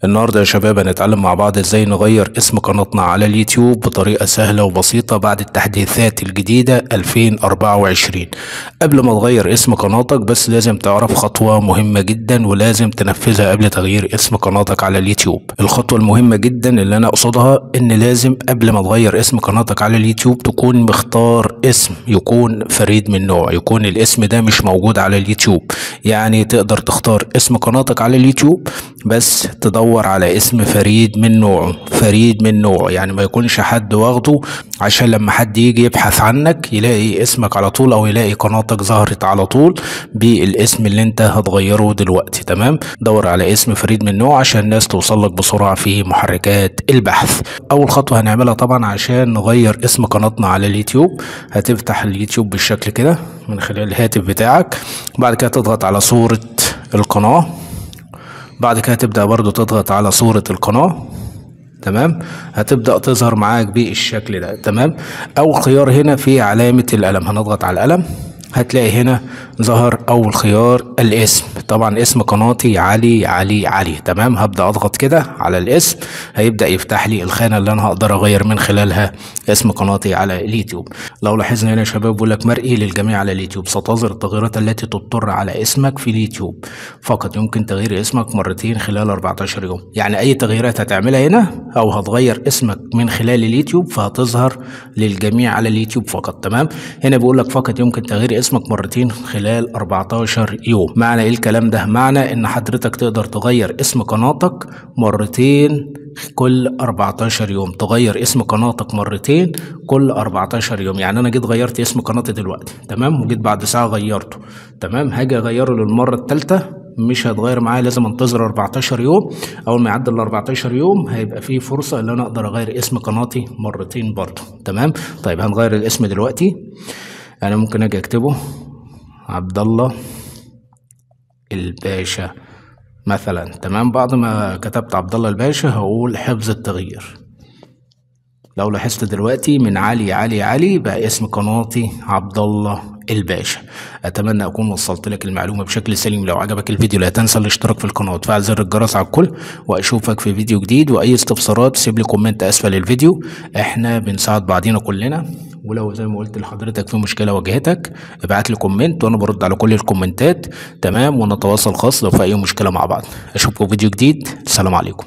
النهارده يا شباب هنتعلم مع بعض ازاي نغير اسم قناتنا على اليوتيوب بطريقة سهلة وبسيطة بعد التحديثات الجديدة 2024. قبل ما تغير اسم قناتك بس لازم تعرف خطوة مهمة جدا ولازم تنفذها قبل تغيير اسم قناتك على اليوتيوب. الخطوة المهمة جدا اللي انا اقصدها ان لازم قبل ما تغير اسم قناتك على اليوتيوب تكون مختار اسم يكون فريد من نوعه، يكون الاسم ده مش موجود على اليوتيوب. يعني تقدر تختار اسم قناتك على اليوتيوب بس تدور على اسم فريد من نوعه، فريد من نوعه يعني ما يكونش حد واخده عشان لما حد يجي يبحث عنك يلاقي اسمك على طول او يلاقي قناتك ظهرت على طول بالاسم اللي انت هتغيره دلوقتي. تمام، دور على اسم فريد من نوعه عشان الناس توصل لك بسرعة في محركات البحث. اول خطوة هنعملها طبعا عشان نغير اسم قناتنا على اليوتيوب، هتفتح اليوتيوب بالشكل كده من خلال الهاتف بتاعك، بعد كده تضغط على صورة القناة، بعد كده تبدأ برضو تضغط على صورة القناة. تمام، هتبدأ تظهر معاك بالشكل ده. تمام، أول خيار هنا في علامة القلم، هنضغط على القلم هتلاقي هنا ظهر أول خيار الاسم. طبعا اسم قناتي علي علي علي. تمام، هبدأ أضغط كده على الاسم، هيبدأ يفتح لي الخانة اللي أنا هقدر أغير من خلالها اسم قناتي على اليوتيوب. لو لاحظنا هنا يا شباب بيقول لك مرئي للجميع على اليوتيوب، ستظهر التغييرات التي تضطر على اسمك في اليوتيوب فقط، يمكن تغيير اسمك مرتين خلال 14 يوم. يعني أي تغييرات هتعملها هنا أو هتغير اسمك من خلال اليوتيوب فهتظهر للجميع على اليوتيوب فقط. تمام، هنا بيقول لك فقط يمكن تغيير اسمك مرتين خلال 14 يوم. معنى ايه الكلام ده؟ معنى ان حضرتك تقدر تغير اسم قناتك مرتين كل 14 يوم، تغير اسم قناتك مرتين كل 14 يوم. يعني انا جيت غيرت اسم قناتي دلوقتي، تمام، وجيت بعد ساعة غيرته، تمام، هاجي اغيره للمرة الثالثة مش هتغير معايا، لازم انتظر 14 يوم. اول ما يعدي ال 14 يوم هيبقى فيه فرصة ان انا اقدر اغير اسم قناتي مرتين برضه. تمام، طيب هنغير الاسم دلوقتي. انا ممكن اجي اكتبه عبد الله الباشا مثلا. تمام، بعد ما كتبت عبد الله الباشا هقول حفظ التغيير. لو لاحظت دلوقتي من علي علي علي بقى اسم قناتي عبد الله الباشا. اتمنى اكون وصلت لك المعلومه بشكل سليم. لو عجبك الفيديو لا تنسى الاشتراك في القناه وتفعل زر الجرس على الكل، واشوفك في فيديو جديد. واي استفسارات سيب لي كومنت اسفل الفيديو، احنا بنساعد بعضينا كلنا. ولو زي ما قلت لحضرتك في مشكله واجهتك ابعت لي كومنت وانا برد على كل الكومنتات. تمام، ونتواصل خاص لو في اي مشكله مع بعض. اشوفكم في فيديو جديد، السلام عليكم.